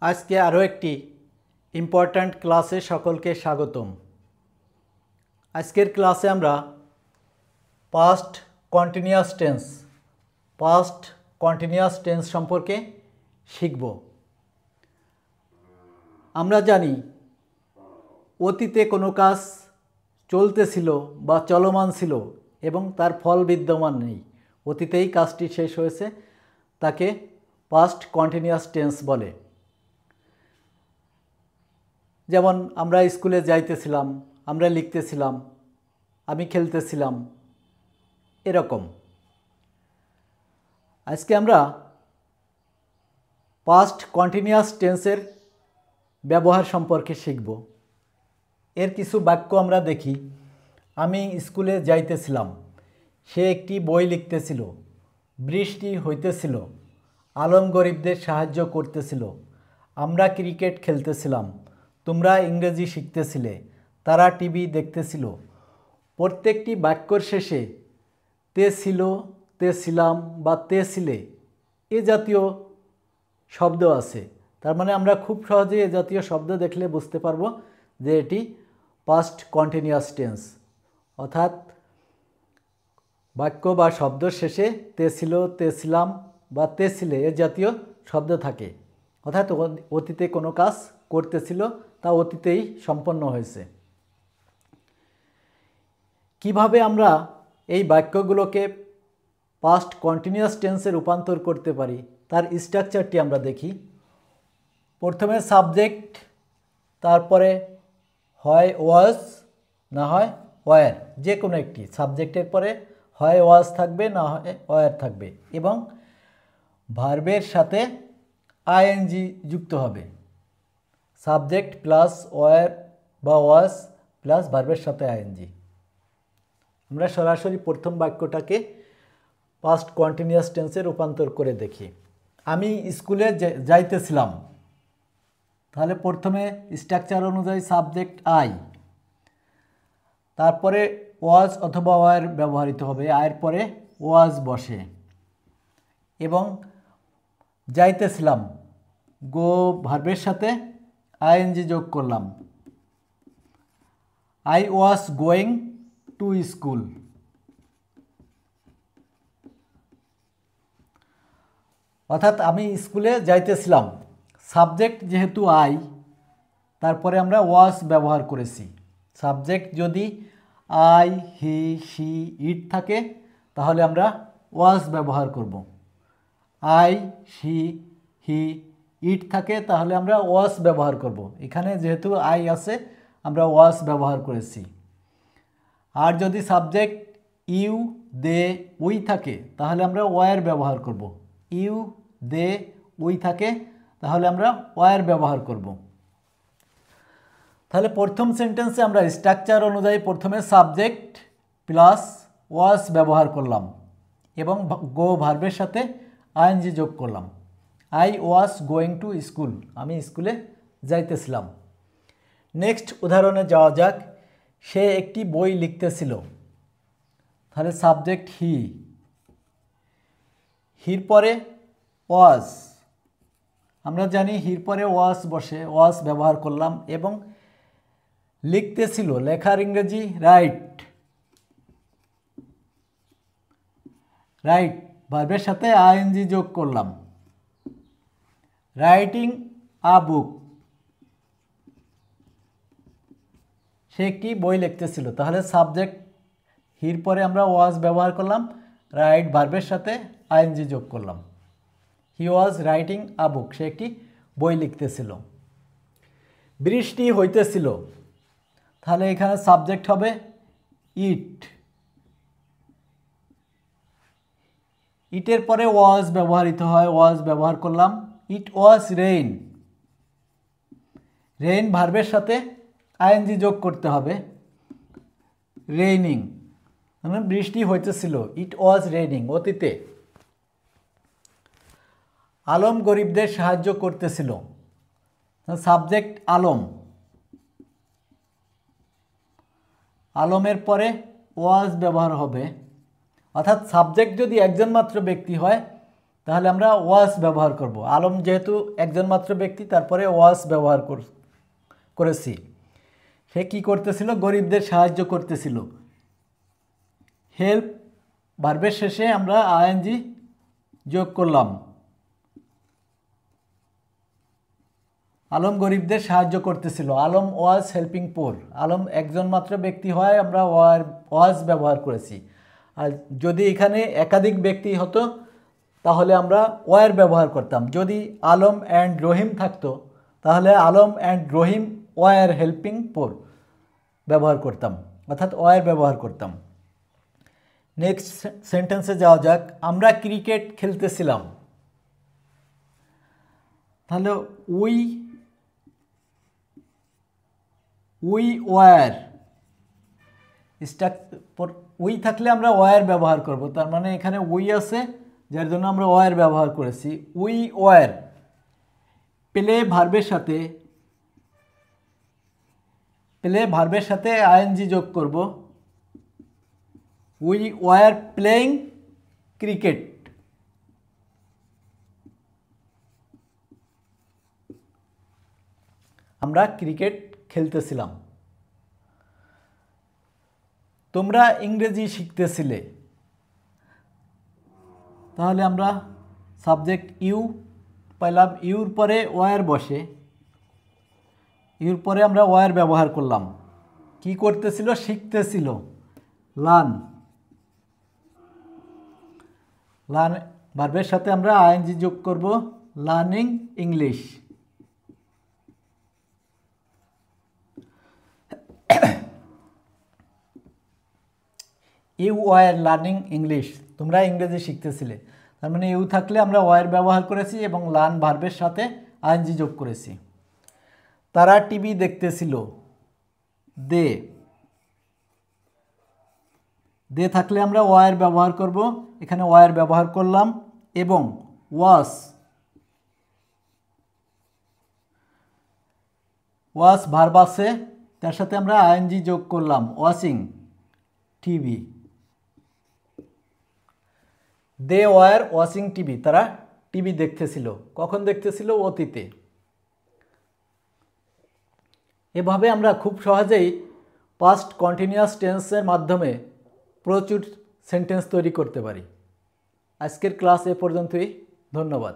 আজকে আরও একটি ইম্পর্ট্যান্ট ক্লাসে সকলকে স্বাগতম। আজকের ক্লাসে আমরা পাস্ট কন্টিনিউয়াস টেন্স সম্পর্কে শিখব। আমরা জানি অতীতে কোনো কাজ চলতেছিল বা চলমান ছিল এবং তার ফল বিদ্যমান নেই, অতীতেই কাজটি শেষ হয়েছে, তাকে পাস্ট কন্টিনিউয়াস টেন্স বলে। যেমন আমরা স্কুলে যাইতেছিলাম, আমরা লিখতেছিলাম, আমি খেলতেছিলাম, এরকম। আজকে আমরা পাস্ট কন্টিনিউয়াস টেন্সের ব্যবহার সম্পর্কে শিখব। এর কিছু বাক্য আমরা দেখি। আমি স্কুলে যাইতেছিলাম, সে একটি বই লিখতেছিল, বৃষ্টি হইতেছিল, আলম গরিবদের সাহায্য করতেছিল, আমরা ক্রিকেট খেলতেছিলাম, তোমরা ইংরেজি শিখতেছিলে, তারা টিভি দেখতেছিল। প্রত্যেকটি বাক্যর শেষে তে ছিল, তে ছিলাম বা তে ছিলে এ জাতীয় শব্দ আছে। তার মানে আমরা খুব সহজে এ জাতীয় শব্দ দেখলে বুঝতে পারবো যে এটি পাস্ট কন্টিনিউয়াস টেন্স, অর্থাৎ বাক্য বা শব্দের শেষে তে ছিল, তে ছিলাম বা তে ছিলে এ জাতীয় শব্দ থাকে, অর্থাৎ অতীতে কোনো কাজ করতেছিল, তা অতীতেই সম্পন্ন হয়েছে। কিভাবে আমরা এই বাক্যগুলোকে পাস্ট কন্টিনিউয়াস টেন্সে রূপান্তর করতে পারি তার স্ট্রাকচারটি আমরা দেখি। প্রথমে সাবজেক্ট, তারপরে হয় ওয়াজ না হয় ওয়ার, যে কোনো একটি সাবজেক্টের পরে হয় ওয়াজ থাকবে না হয় ওয়ার থাকবে, এবং ভার্বের সাথে আইএনজি যুক্ত হবে। সাবজেক্ট প্লাস ওয়ার বা ওয়াজ প্লাস ভার্বের সাথে আইএনজি। আমরা সরাসরি প্রথম বাক্যটাকে পাস্ট কন্টিনিউয়াস টেন্সে রূপান্তর করে দেখি। আমি স্কুলে যাইতেছিলাম, তাহলে প্রথমে স্ট্রাকচার অনুযায়ী সাবজেক্ট আই, তারপরে ওয়াজ অথবা ওয়ার ব্যবহৃত হবে, আয়ের পরে ওয়াজ বসে, এবং যাইতেছিলাম গো ভার্বের সাথে আইএনজি যোগ করলাম, I was going to school. অর্থাৎ আমি স্কুলে যাইতেছিলাম, সাবজেক্ট যেহেতু আই, তারপরে আমরা ওয়াজ ব্যবহার করেছি। সাবজেক্ট যদি আই, হি, শি, ইট থাকে তাহলে আমরা ওয়াজ ব্যবহার করব। আই, শি, হি, ইট থাকে তাহলে আমরা ওয়াজ ব্যবহার করব। এখানে যেহেতু আই আছে আমরা ওয়াজ ব্যবহার করেছি। আর যদি সাবজেক্ট ইউ, দে, উই থাকে তাহলে আমরা ওয়ার ব্যবহার করব। ইউ, দে, উই থাকে তাহলে আমরা ওয়ার ব্যবহার করব। তাহলে প্রথম সেন্টেন্সে আমরা স্ট্রাকচার অনুযায়ী প্রথমে সাবজেক্ট প্লাস ওয়াজ ব্যবহার করলাম এবং গো ভার্বের সাথে আইএনজি যোগ করলাম। I was going to school, আমি স্কুলে যাইতেছিলাম। নেক্সট উদাহরণে যাওয়া যাক। সে একটি বই লিখতেছিল, তাহলে সাবজেক্ট হি, হির পরে ওয়াজ, আমরা জানি হির পরে ওয়াজ বসে, ওয়াজ ব্যবহার করলাম, এবং লিখতেছিল, লেখার ইংরেজি রাইট, রাইট ভার্বের সাথে আইএনজি যোগ করলাম, রাইটিং আ বুক, সে একটি বই লিখতেছিল, তাহলে সাবজেক্ট হির পরে আমরা ওয়াজ ব্যবহার করলাম, রাইট ভার্বের সাথে আইএনজি যোগ করলাম, হি ওয়াজ রাইটিং আ বুক, সে একটি বই লিখতেছিল। বৃষ্টি হইতেছিল, তাহলে এখানে সাবজেক্ট হবে ইট, ইটের পরে ওয়াজ ব্যবহৃত হয়, ওয়াজ ব্যবহার করলাম, ইট ওয়াজ রেইন, রেইন ভার্বের সাথে আইএনজি যোগ করতে হবে, রেইনিং, মানে বৃষ্টি হইতেছিল, ইট ওয়াজ রেইনিং অতীতে। আলম গরিবদের সাহায্য করতেছিল, সাবজেক্ট আলম, আলমের পরে ওয়াজ ব্যবহার হবে, অর্থাৎ সাবজেক্ট যদি একজন মাত্র ব্যক্তি হয় তাহলে আমরা ওয়াজ ব্যবহার করব। আলম যেহেতু একজন মাত্র ব্যক্তি, তারপরে ওয়াজ ব্যবহার করেছি। সে কি করতেছিল? গরিবদের সাহায্য করতেছিল। হেল্প ভার্বের শেষে আমরা আইএনজি যোগ করলাম। আলম গরিবদের সাহায্য করতেছিল। আলম ওয়াজ হেল্পিং পোর। আলম একজন মাত্র ব্যক্তি হয়, আমরা ওয়াজ ব্যবহার করেছি। আর যদি এখানে একাধিক ব্যক্তি হতো তাহলে আমরা ওয়ার ব্যবহার করতাম। যদি আলম অ্যান্ড রহিম থাকতো তাহলে Alam and Rahim were helping poor ব্যবহার করতাম, অর্থাৎ ওয়ার ব্যবহার করতাম। নেক্সট সেন্টেন্সে যাওয়া যাক। আমরা ক্রিকেট খেলতেছিলাম। তাহলে উই ওয়ার উই থাকলে আমরা ওয়ার ব্যবহার করব। তার মানে এখানে উই আছে, যার জন্য আমরা ওয়ার ব্যবহার করেছি। উই ওয়ার প্লে ভার্বের সাথে আইএনজি যোগ করব। We were playing cricket. আমরা ক্রিকেট খেলতেছিলাম। তোমরা ইংরেজি শিখতেছিলে। তাহলে আমরা সাবজেক্ট ইউ পাইলাম। ইউর পরে ওয়ার বসে, ইউর পরে আমরা ওয়ার ব্যবহার করলাম। কি করতেছিল? শিখতেছিল। লার্ন ভার্বের সাথে আমরা আইএনজি যোগ করব। Learning English. You were learning English. তোমরা ইংরেজি শিখতেছিলে। তার মানে ইউ থাকলে আমরা ওয়ার ব্যবহার করেছি এবং লার্ন ভার্বের সাথে আইএনজি যোগ করেছি। তারা টিভি দেখতেছিল। দে থাকলে আমরা ওয়ার ব্যবহার করব। এখানে ওয়ার ব্যবহার করলাম। এবং ওয়াচ ভার্ব আছে, তার সাথে আমরা আইএনজি যোগ করলাম। Watching TV. They were watching TV. তারা টিভি দেখতেছিল। কখন দেখতেছিল? অতীতে। এভাবে আমরা খুব সহজেই পাস্ট কন্টিনিউয়াস টেন্সের মাধ্যমে প্রচুর সেন্টেন্স তৈরি করতে পারি। আজকের ক্লাস এ পর্যন্তই। ধন্যবাদ।